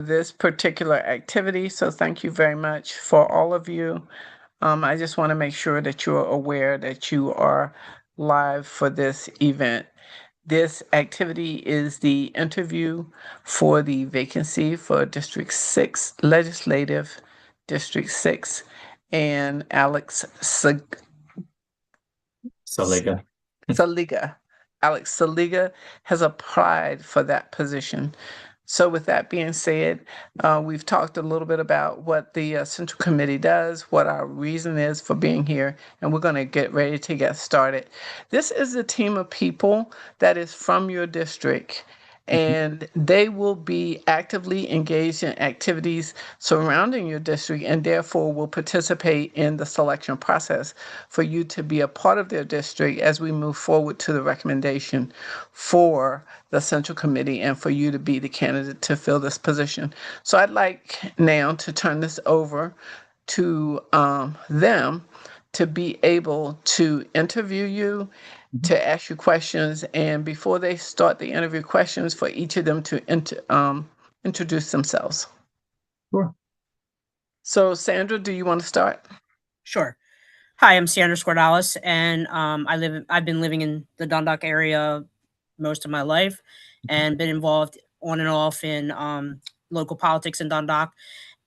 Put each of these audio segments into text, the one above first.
this particular activity. So thank you very much for all of you. I just want to make sure that you're aware that you are live for this event. This activity is the interview for the vacancy for District 6, Legislative District 6, and Alex Saliga. Saliga. Alex Saliga has applied for that position. So with that being said, we've talked a little bit about what the Central Committee does, what our reason is for being here, and we're going to get ready to get started. This is a team of people that is from your district, and they will be actively engaged in activities surrounding your district and therefore will participate in the selection process for you to be a part of their district as we move forward to the recommendation for the Central Committee and for you to be the candidate to fill this position. So I'd like now to turn this over to them to be able to interview you, to ask you questions, and before they start the interview questions, for each of them to introduce themselves. Sure. So, Sandra, do you want to start? Sure. Hi, I'm Sandra Scordalis, and I've been living in the Dundalk area most of my life, and been involved on and off in local politics in Dundalk.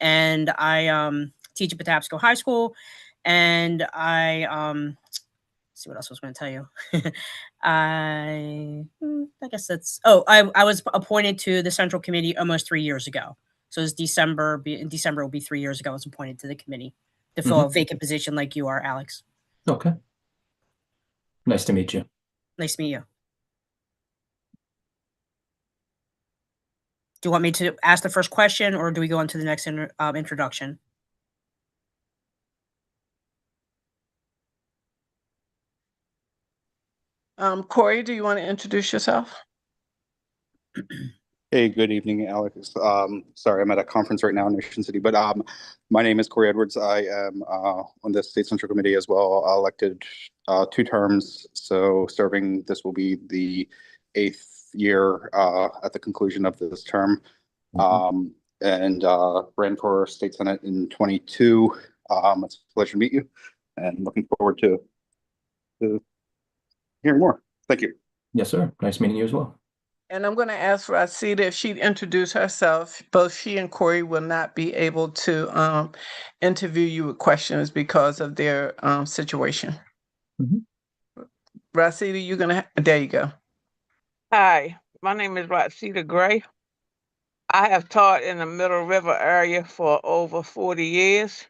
And I teach at Patapsco High School, and see what else I was going to tell you. I guess that's. Oh, I was appointed to the Central Committee almost 3 years ago. So it's December. In December will be 3 years ago. I was appointed to the committee to fill a vacant position like you are, Alex. Okay. Nice to meet you. Nice to meet you. Do you want me to ask the first question, or do we go on to the next introduction? Corey, do you want to introduce yourself? Hey, good evening, Alex. Sorry, I'm at a conference right now in Nation City, but my name is Corey Edwards. I am on the State Central Committee as well, elected 2 terms. So serving, this will be the 8th year at the conclusion of this term. And ran for State Senate in 22. It's a pleasure to meet you and looking forward to hearing more. Thank you. Yes, sir. Nice meeting you as well. And I'm going to ask Rashida if she'd introduce herself. Both she and Corey will not be able to interview you with questions because of their situation. Rashida, you're going to, there you go. Hi, my name is Rashida Gray. I have taught in the Middle River area for over 40 years.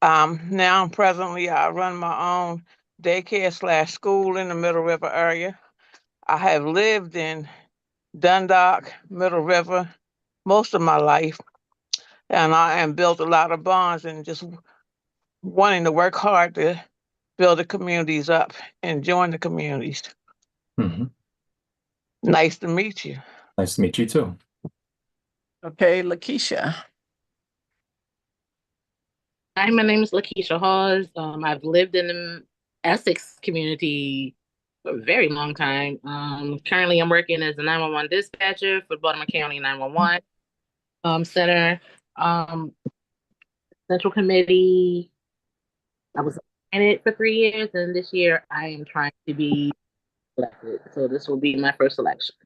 Now presently I run my own daycare / school in the Middle River area. I have lived in Dundalk, Middle River, most of my life, and I am built a lot of bonds and just wanting to work hard to build the communities up and join the communities. Nice to meet you. Nice to meet you too. Okay, Lakeisha. Hi, my name is Lakeisha Hawes. I've lived in the Essex community for a very long time. Currently, I'm working as a 911 dispatcher for Baltimore County 911 Center. Central Committee, I was in it for 3 years, and this year I am trying to be elected. So this will be my first election.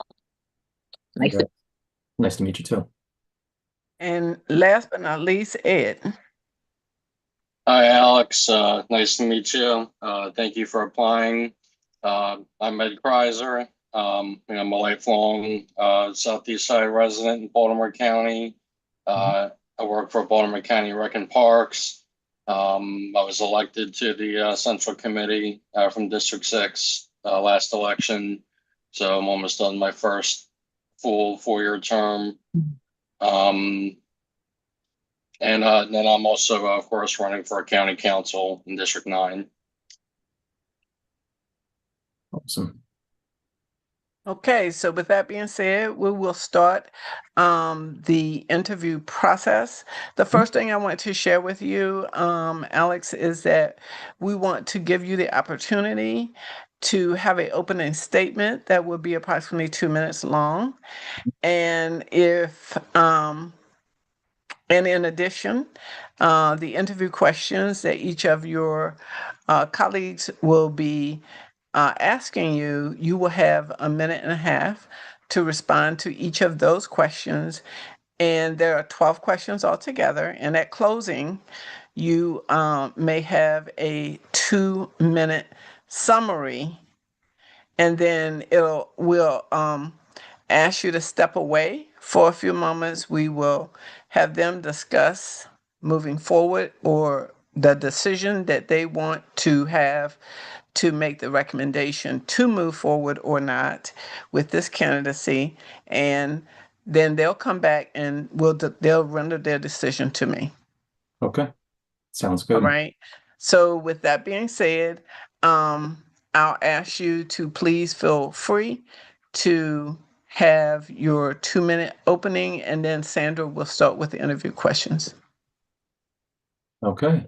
Nice to meet you too. And last but not least, Ed. Hi, Alex. Nice to meet you. Thank you for applying. I'm Ed Kreiser. I'm a lifelong Southeast Side resident in Baltimore County. I work for Baltimore County Rec and Parks. I was elected to the Central Committee from District 6 last election. So I'm almost done my first full 4-year term. And then I'm also, of course, running for a county council in District 9. Awesome. Okay, so with that being said, we will start the interview process. The first thing I want to share with you, Alex, is that we want to give you the opportunity to have an opening statement that will be approximately 2 minutes long. And if And in addition, the interview questions that each of your colleagues will be asking you, you will have a minute and a half to respond to each of those questions. And there are 12 questions altogether. And at closing, you may have a 2-minute summary, and then we'll ask you to step away for a few moments. We will have them discuss moving forward or the decision that they want to have to make the recommendation to move forward or not with this candidacy. And then they'll come back and they'll render their decision to me. Okay, sounds All good. right. So with that being said, I'll ask you to please feel free to have your 2-minute opening, and then Sandra will start with the interview questions. Okay.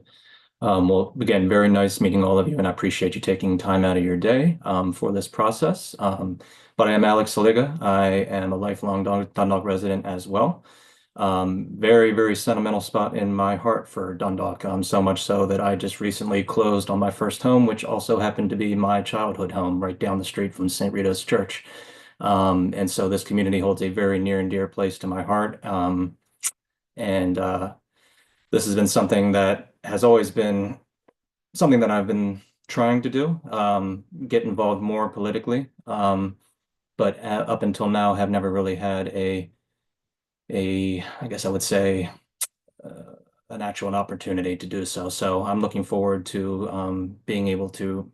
Well, again, very nice meeting all of you, and I appreciate you taking time out of your day for this process. But I am Alex Saliga. I am a lifelong Dundalk resident as well. Very, very sentimental spot in my heart for Dundalk, so much so that I just recently closed on my first home, which also happened to be my childhood home right down the street from St. Rita's Church. And so this community holds a very near and dear place to my heart. And this has been something that has always been something that I've been trying to do, get involved more politically. But up until now, have never really had I guess I would say, an actual opportunity to do so. So I'm looking forward to being able to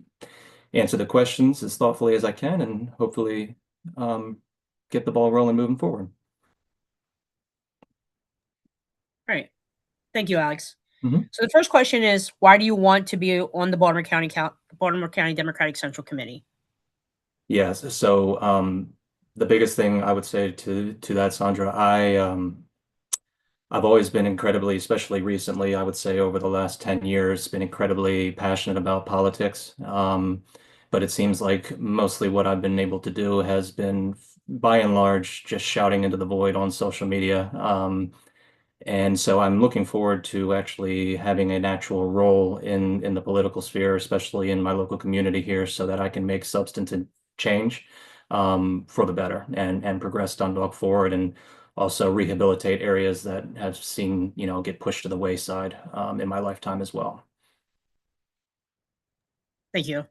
answer the questions as thoughtfully as I can and hopefully get the ball rolling moving forward. Great. Thank you, Alex. Mhm. So the first question is, why do you want to be on the Baltimore County Democratic Central Committee? Yes. So the biggest thing I would say to that, Sandra, I've always been incredibly, especially recently, I would say over the last 10 years, been incredibly passionate about politics. But it seems like mostly what I've been able to do has been, by and large, just shouting into the void on social media. And so I'm looking forward to actually having an actual role in the political sphere, especially in my local community here, so that I can make substantive change for the better and progress Dundalk forward, and also rehabilitate areas that have seen, get pushed to the wayside in my lifetime as well. Thank you.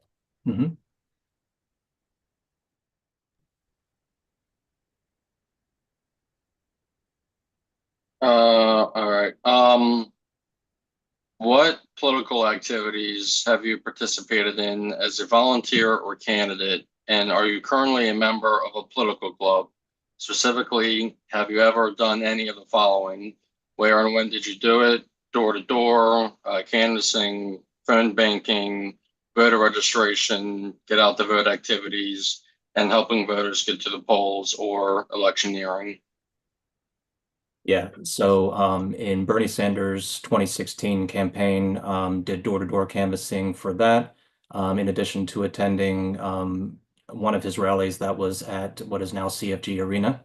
Mhm. All right. What political activities have you participated in as a volunteer or candidate? And are you currently a member of a political club? Specifically, have you ever done any of the following? Where and when did you do it? Door to door, canvassing, phone banking, voter registration, get out the vote activities, and helping voters get to the polls or electioneering? Yeah, so in Bernie Sanders' 2016 campaign, did door-to-door canvassing for that, in addition to attending one of his rallies that was at what is now CFG Arena.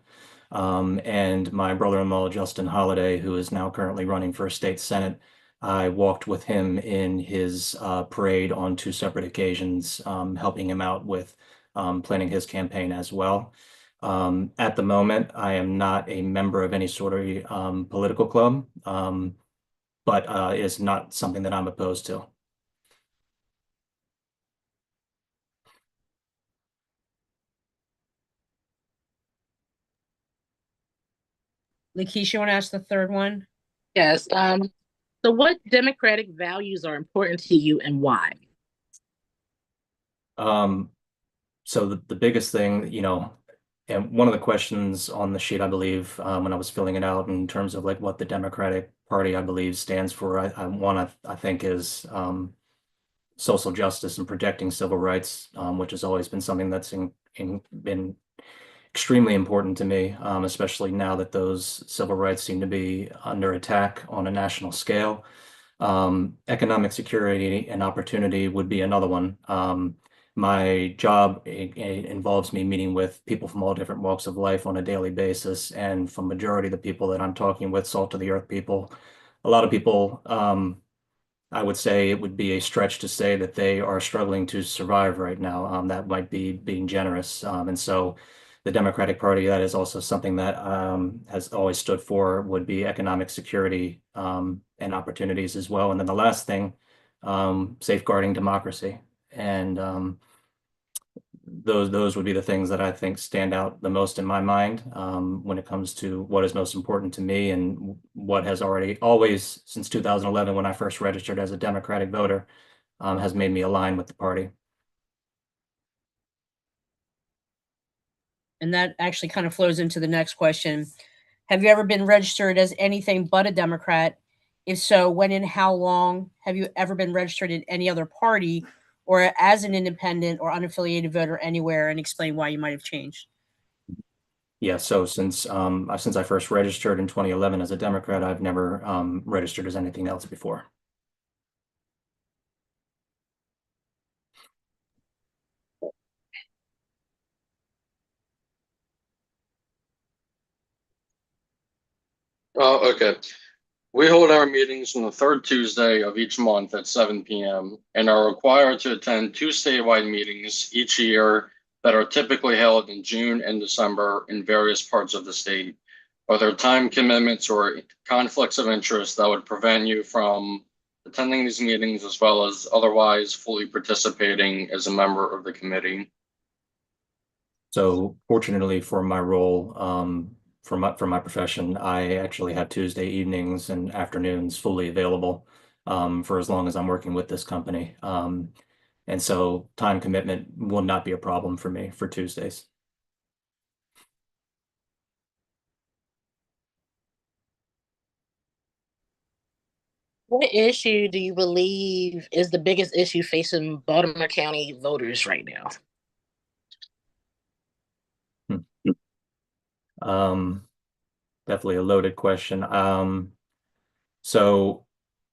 And my brother-in-law, Justin Holliday, who is now currently running for state senate, I walked with him in his parade on 2 separate occasions, helping him out with planning his campaign as well. At the moment, I am not a member of any sort of political club, but it's not something that I'm opposed to. Lakeisha, you want to ask the third one? Yes. So what democratic values are important to you and why? So the biggest thing, and one of the questions on the sheet, I believe, when I was filling it out in terms of like what the Democratic Party, I believe, stands for, I think is social justice and protecting civil rights, which has always been something that's been extremely important to me, especially now that those civil rights seem to be under attack on a national scale. Economic security and opportunity would be another one. My job involves me meeting with people from all different walks of life on a daily basis, and for majority of the people that I'm talking with, salt of the earth people, a lot of people, I would say it would be a stretch to say that they are struggling to survive right now. That might be being generous. And so the Democratic Party, that is also something that has always stood for would be economic security and opportunities as well. And then the last thing, safeguarding democracy. And those would be the things that I think stand out the most in my mind when it comes to what is most important to me and what has already always since 2011 when I first registered as a Democratic voter has made me align with the party. And that actually kind of flows into the next question. Have you ever been registered as anything but a Democrat? If so, when and how long? Have you ever been registered in any other party or as an independent or unaffiliated voter anywhere, and explain why you might have changed? Yeah, so since I first registered in 2011 as a Democrat, I've never registered as anything else before. Okay. We hold our meetings on the third Tuesday of each month at 7 p.m. and are required to attend two statewide meetings each year that are typically held in June and December in various parts of the state. Are there time commitments or conflicts of interest that would prevent you from attending these meetings as well as otherwise fully participating as a member of the committee? So fortunately for my role, for my profession, I actually have Tuesday evenings and afternoons fully available for as long as I'm working with this company. And so time commitment will not be a problem for me for Tuesdays. What issue do you believe is the biggest issue facing Baltimore County voters right now? Um, Definitely a loaded question. So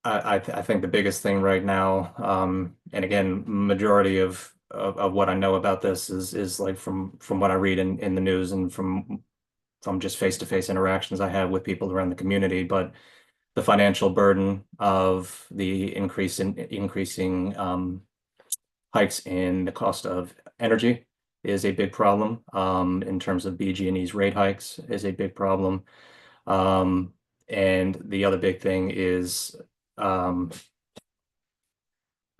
I think the biggest thing right now, and again, majority of what I know about this is like from what I read in the news and from just face-to-face interactions I have with people around the community, but the financial burden of the increasing hikes in the cost of energy is a big problem. In terms of BG&E's rate hikes is a big problem. Um, and the other big thing is, I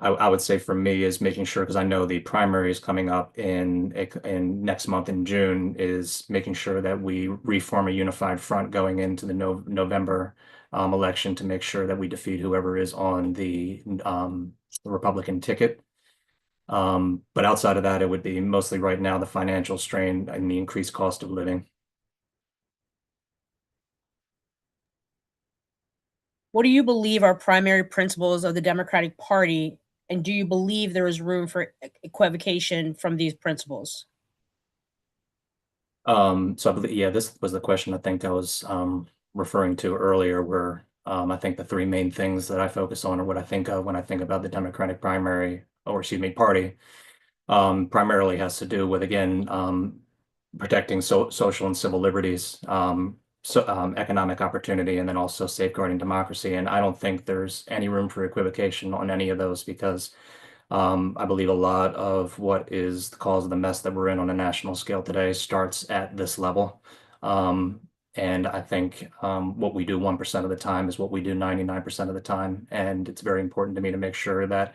would say for me is making sure, because I know the primary is coming up in next month in June, is making sure that we reform a unified front going into the November election to make sure that we defeat whoever is on the Republican ticket. But outside of that, it would be mostly right now the financial strain and the increased cost of living. What do you believe are primary principles of the Democratic Party, and do you believe there is room for equivocation from these principles? So I believe, yeah, this was the question I think I was referring to earlier, where I think the three main things that I focus on, or what I think of when I think about the Democratic primary, or excuse me, party, primarily has to do with, again, protecting social and civil liberties, economic opportunity, and then also safeguarding democracy. And I don't think there's any room for equivocation on any of those because I believe a lot of what is the cause of the mess that we're in on a national scale today starts at this level. And I think what we do 1% of the time is what we do 99% of the time. And it's very important to me to make sure that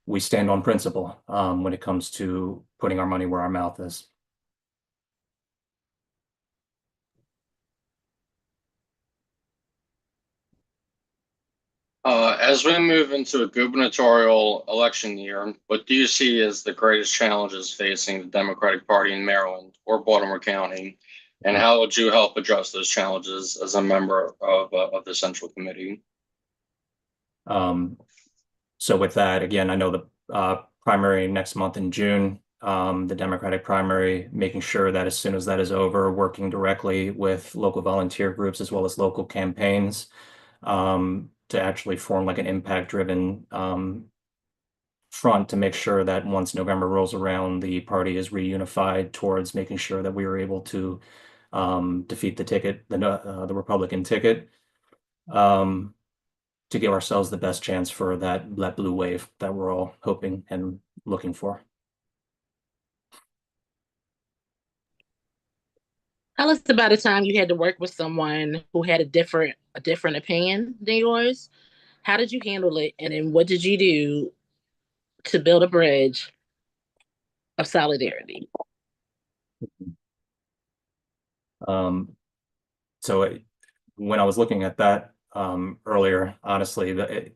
we stand on principle when it comes to putting our money where our mouth is. As we move into a gubernatorial election year, what do you see as the greatest challenges facing the Democratic Party in Maryland or Baltimore County? And how would you help address those challenges as a member of the Central Committee? So with that, again, I know the primary next month in June, the Democratic primary, making sure that as soon as that is over, working directly with local volunteer groups as well as local campaigns to actually form like an impact-driven front to make sure that once November rolls around, the party is reunified towards making sure that we were able to defeat the Republican ticket, to give ourselves the best chance for that blue wave that we're all hoping and looking for. Tell us about a time you had to work with someone who had a different opinion than yours. How did you handle it? And then what did you do to build a bridge of solidarity? Um, so when I was looking at that earlier, honestly,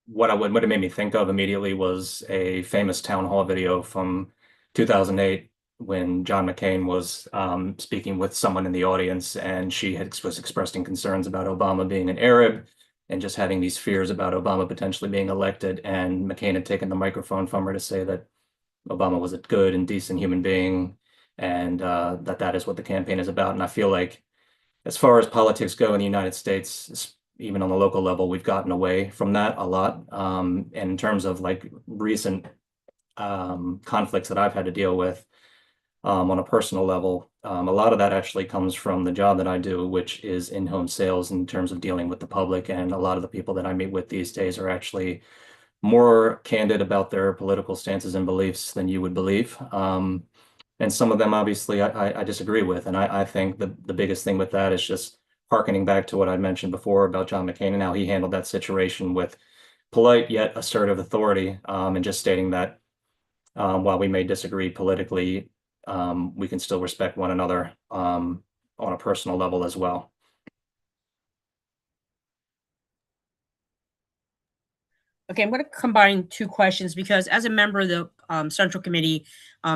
what it made me think of immediately was a famous town hall video from 2008 when John McCain was speaking with someone in the audience, and was expressing concerns about Obama being an Arab and just having these fears about Obama potentially being elected. And McCain had taken the microphone from her to say that Obama was a good and decent human being, and that is what the campaign is about. And I feel like, as far as politics go in the United States, even on the local level, we've gotten away from that a lot. And in terms of like recent conflicts that I've had to deal with on a personal level, a lot of that actually comes from the job that I do, which is in-home sales in terms of dealing with the public. And a lot of the people that I meet with these days are actually more candid about their political stances and beliefs than you would believe. And some of them, obviously, I disagree with. And I think the biggest thing with that is just hearkening back to what I mentioned before about John McCain and how he handled that situation with polite yet assertive authority, and just stating that while we may disagree politically, we can still respect one another on a personal level as well. Okay, I'm going to combine two questions because as a member of the Central Committee,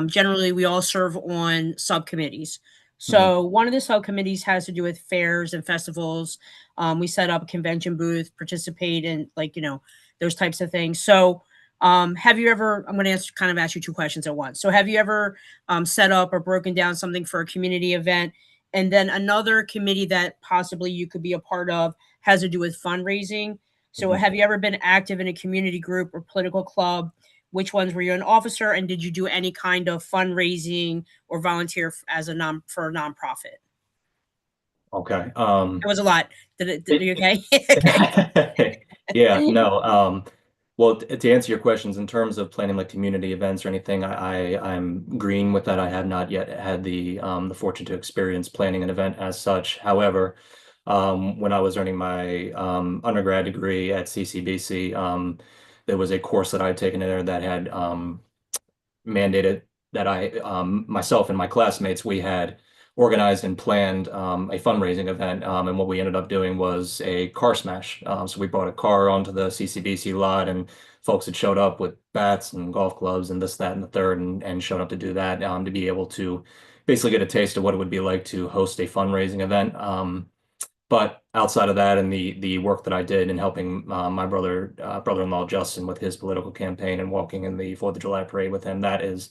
generally we all serve on subcommittees. So one of the subcommittees has to do with fairs and festivals. We set up a convention booth, participate in those types of things. So have you ever, I'm going to ask you two questions at once. So have you ever set up or broken down something for a community event? And then another committee that possibly you could be a part of has to do with fundraising. So have you ever been active in a community group or political club? Which ones were you an officer, and did you do any kind of fundraising or volunteer as for a nonprofit? Okay. It was a lot. Did you okay? Yeah, no. Well, to answer your questions, in terms of planning like community events or anything, I'm green with that. I have not yet had the fortune to experience planning an event as such. However, when I was earning my undergrad degree at CCBC, there was a course that I had taken in there that had mandated that myself and my classmates, we had organized and planned a fundraising event. And what we ended up doing was a car smash. So we brought a car onto the CCBC lot, and folks had showed up with bats and golf clubs and this, that, and the third, and showed up to do that, to be able to basically get a taste of what it would be like to host a fundraising event. But outside of that, and the work that I did in helping my brother-in-law Justin with his political campaign and walking in the 4th of July parade with him, that is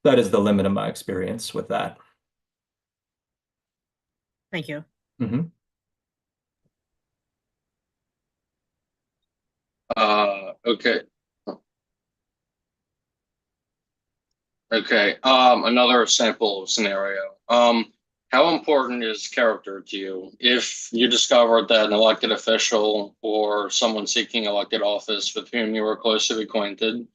the limit of my experience with that. Thank you. Mm-hmm. Okay. Okay. Another sample scenario. How important is character to you? If you discovered that an elected official or someone seeking elected office with whom you were closely acquainted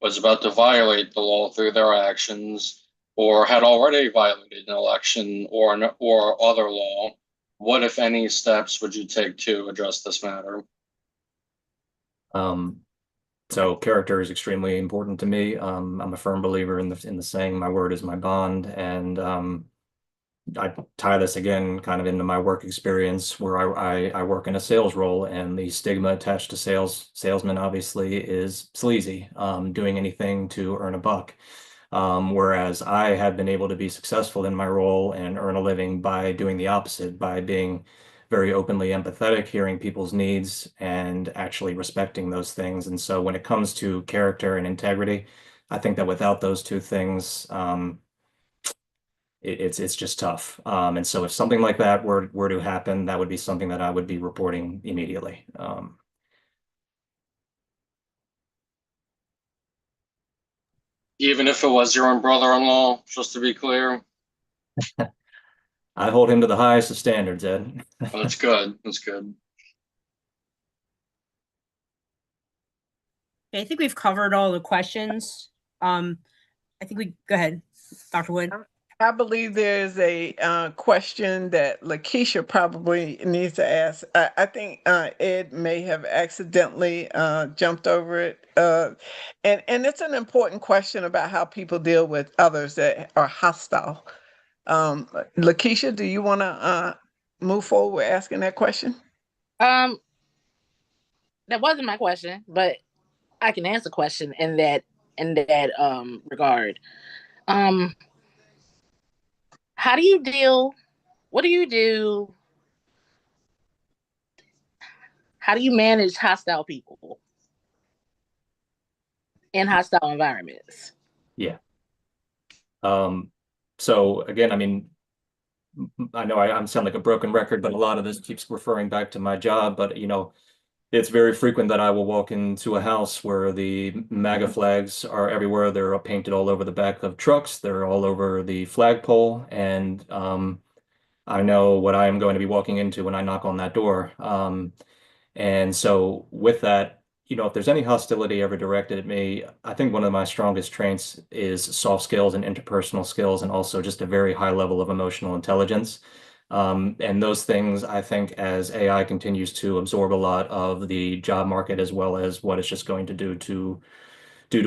was about to violate the law through their actions, or had already violated an election or other law, what, if any, steps would you take to address this matter? So character is extremely important to me. I'm a firm believer in the saying, "My word is my bond," and I tie this again kind of into my work experience where I work in a sales role, and the stigma attached to salesman obviously is sleazy, doing anything to earn a buck. Whereas I have been able to be successful in my role and earn a living by doing the opposite, by being very openly empathetic, hearing people's needs, and actually respecting those things. And so when it comes to character and integrity, I think that without those two things, it's just tough. And so if something like that were to happen, that would be something that I would be reporting immediately. Even if it was your own brother-in-law, just to be clear. I hold him to the highest of standards, Ed. Oh, that's good. That's good. Okay, I think we've covered all the questions. I think we go ahead, Dr. Wood. I believe there's a question that Lakeisha probably needs to ask. I think Ed may have accidentally jumped over it. And it's an important question about how people deal with others that are hostile. Lakeisha, do you want to move forward with asking that question? Um, that wasn't my question, but I can answer question in that regard. Um, how do you deal? What do you do? How do you manage hostile people in hostile environments? Yeah. So again, I mean, I know I'm sound like a broken record, but a lot of this keeps referring back to my job. But it's very frequent that I will walk into a house where the MAGA flags are everywhere. They're painted all over the back of trucks. They're all over the flagpole, and I know what I am going to be walking into when I knock on that door. And so with that, if there's any hostility ever directed at me, I think one of my strongest traits is soft skills and interpersonal skills, and also just a very high level of emotional intelligence. And those things, I think, as AI continues to absorb a lot of the job market, as well as what it's just going to do to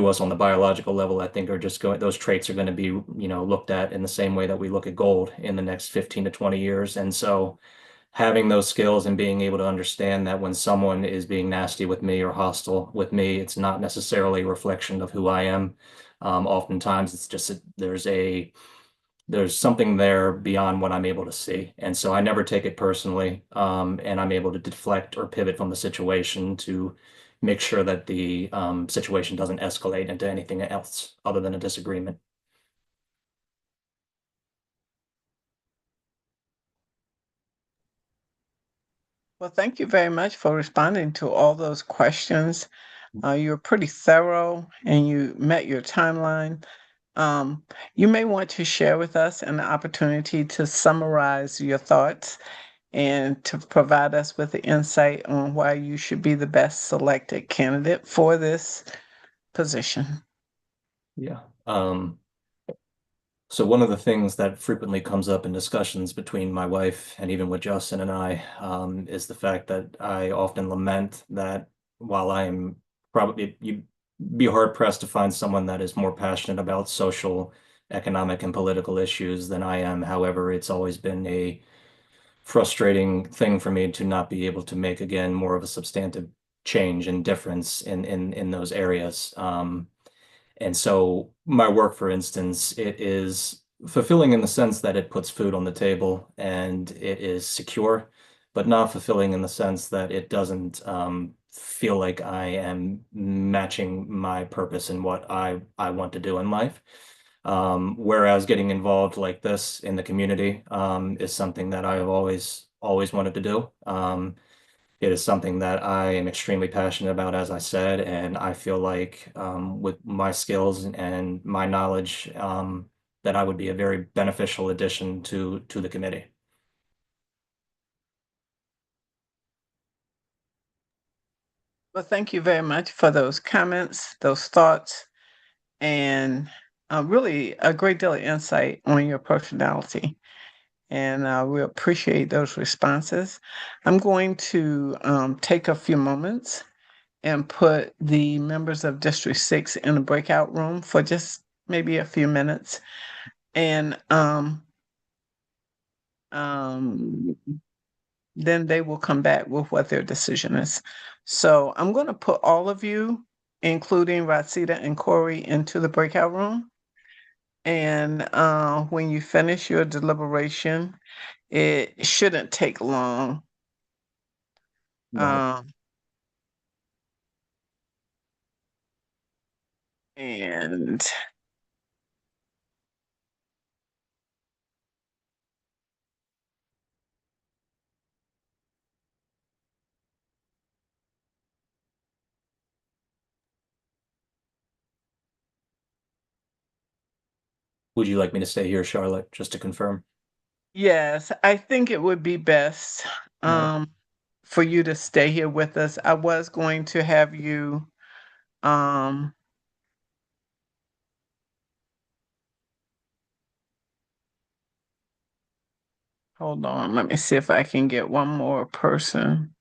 us on the biological level, I think those traits are going to be, looked at in the same way that we look at gold in the next 15 to 20 years. And so having those skills and being able to understand that when someone is being nasty with me or hostile with me, it's not necessarily a reflection of who I am. Oftentimes it's just there's something there beyond what I'm able to see. And so I never take it personally. And I'm able to deflect or pivot from the situation to make sure that the situation doesn't escalate into anything else other than a disagreement. Well, thank you very much for responding to all those questions. You were pretty thorough and you met your timeline. Um, you may want to share with us an opportunity to summarize your thoughts and to provide us with the insight on why you should be the best selected candidate for this position. Yeah. So one of the things that frequently comes up in discussions between my wife and even with Justin and I is the fact that I often lament that while I am probably, you'd be hard pressed to find someone that is more passionate about social, economic, and political issues than I am. However, it's always been a frustrating thing for me to not be able to make, again, more of a substantive change and difference in those areas. And so my work, for instance, it is fulfilling in the sense that it puts food on the table and it is secure, but not fulfilling in the sense that it doesn't feel like I am matching my purpose and what I want to do in life. Whereas getting involved like this in the community is something that I've always wanted to do. It is something that I am extremely passionate about, as I said, and I feel like with my skills and my knowledge, that I would be a very beneficial addition to the committee. Well, thank you very much for those comments, those thoughts, and really a great deal of insight on your personality. And we appreciate those responses. I'm going to take a few moments and put the members of District 6 in a breakout room for just maybe a few minutes. And um, then they will come back with what their decision is. So I'm going to put all of you, including Ratsita and Corey, into the breakout room. And when you finish your deliberation, it shouldn't take long. Right. Um, and Would you like me to stay here, Charlotte, just to confirm? Yes, I think it would be best Right. for you to stay here with us. I was going to have you um hold on, let me see if I can get one more person.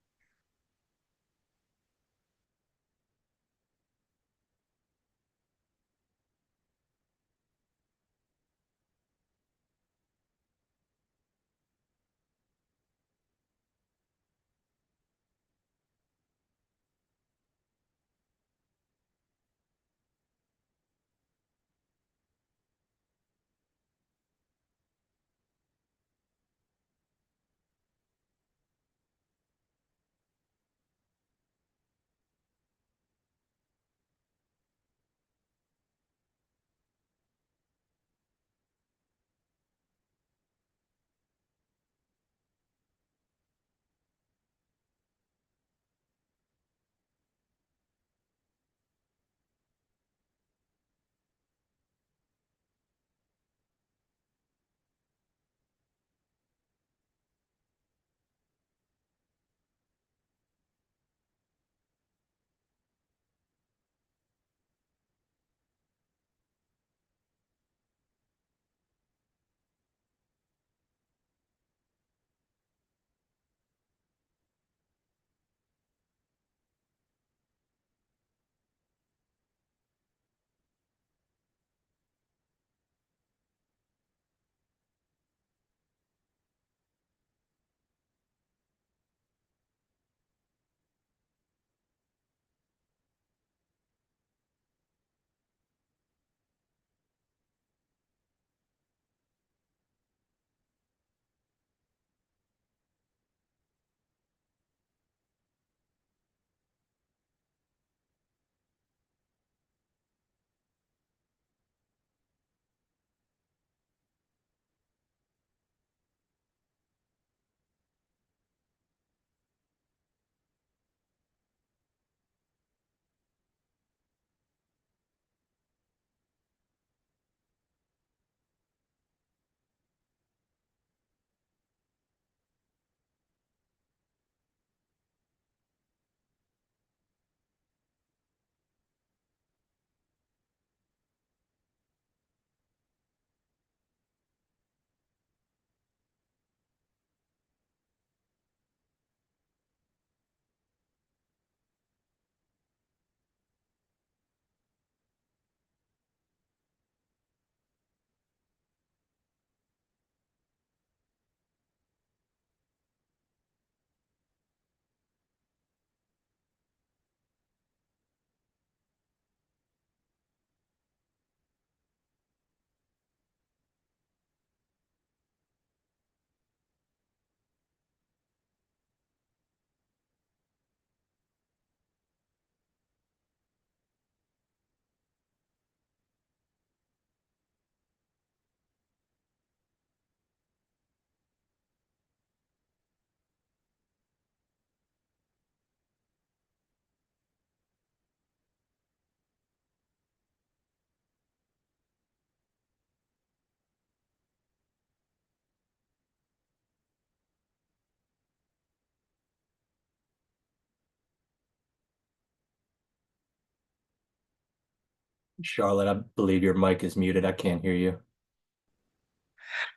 Charlotte, I believe your mic is muted. I can't hear you.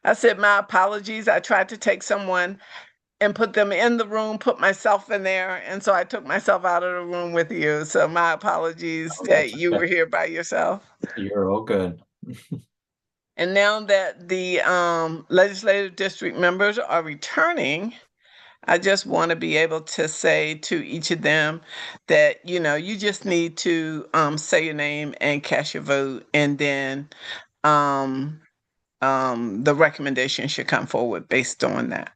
I said my apologies. I tried to take someone and put them in the room, put myself in there, and so I took myself out of the room with you. So my apologies Oh, that that's you okay. were here by yourself. You're all good. And now that the legislative district members are returning, I just want to be able to say to each of them that, you just need to say your name and cast your vote, and then um, the recommendation should come forward based on that.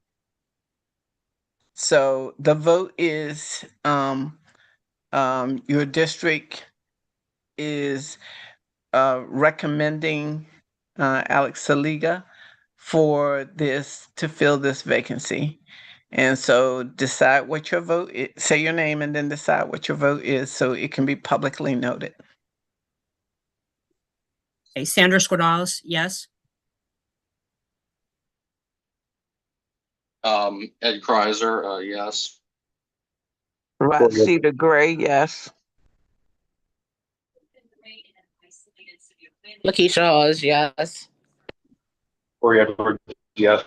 So the vote is your district is recommending Alex Saliga for this to fill this vacancy. And so decide what your vote is, say your name and then decide what your vote is so it can be publicly noted. Okay, Sandra Scordalis, yes. Ed Kreiser, yes. Rosita Gray, yes. Lakeisha Hawes, yes. Corey Edwards, yes.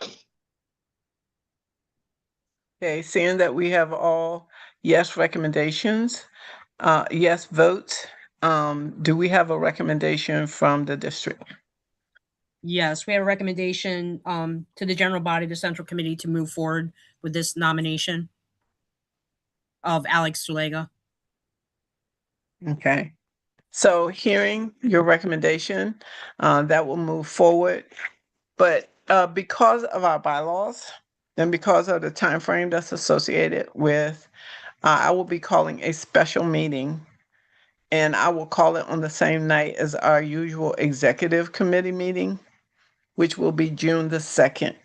Okay, seeing that we have all yes recommendations, yes votes, do we have a recommendation from the district? Yes, we have a recommendation to the general body, the central committee, to move forward with this nomination of Alex Sulega. Okay, so hearing your recommendation, that will move forward. But because of our bylaws and because of the time frame that's associated with, I will be calling a special meeting, and I will call it on the same night as our usual executive committee meeting, which will be June the 2nd.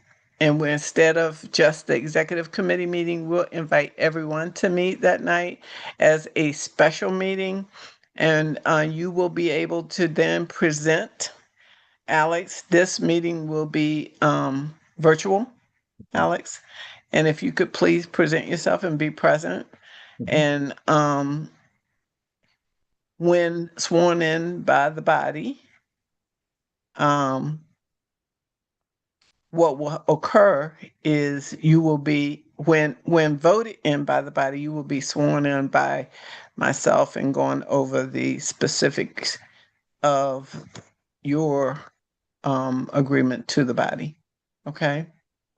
And we, instead of just the executive committee meeting, we'll invite everyone to meet that night as a special meeting. And you will be able to then present. Alex, this meeting will be virtual, Alex. And if you could please present yourself and be present. And when sworn in by the body, what will occur is you will be, when voted in by the body, you will be sworn in by myself and going over the specifics of your agreement to the body. Okay?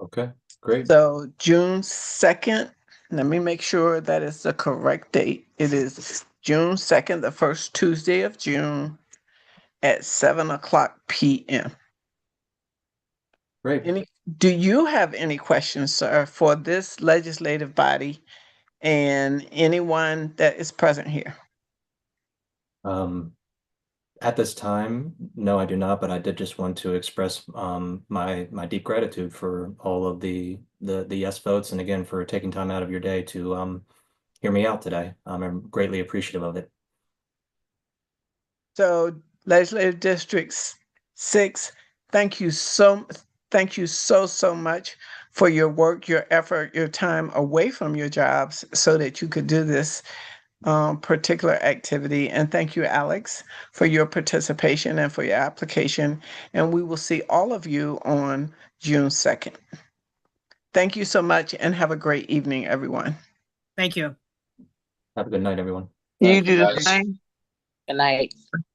Okay, great. So June 2nd, let me make sure that it's the correct date. It is June 2nd, the first Tuesday of June at 7:00 p.m. Great. Do you have any questions, sir, for this legislative body and anyone that is present here? At this time, no, I do not, but I did just want to express my deep gratitude for all of the yes votes, and again for taking time out of your day to hear me out today. I'm greatly appreciative of it. So Legislative District 6, thank you so so much for your work, your effort, your time away from your jobs so that you could do this particular activity. And thank you, Alex, for your participation and for your application. And we will see all of you on June 2nd. Thank you so much and have a great evening, everyone. Thank you. Have a good night, everyone. You Thank you, do the guys. same. Good night.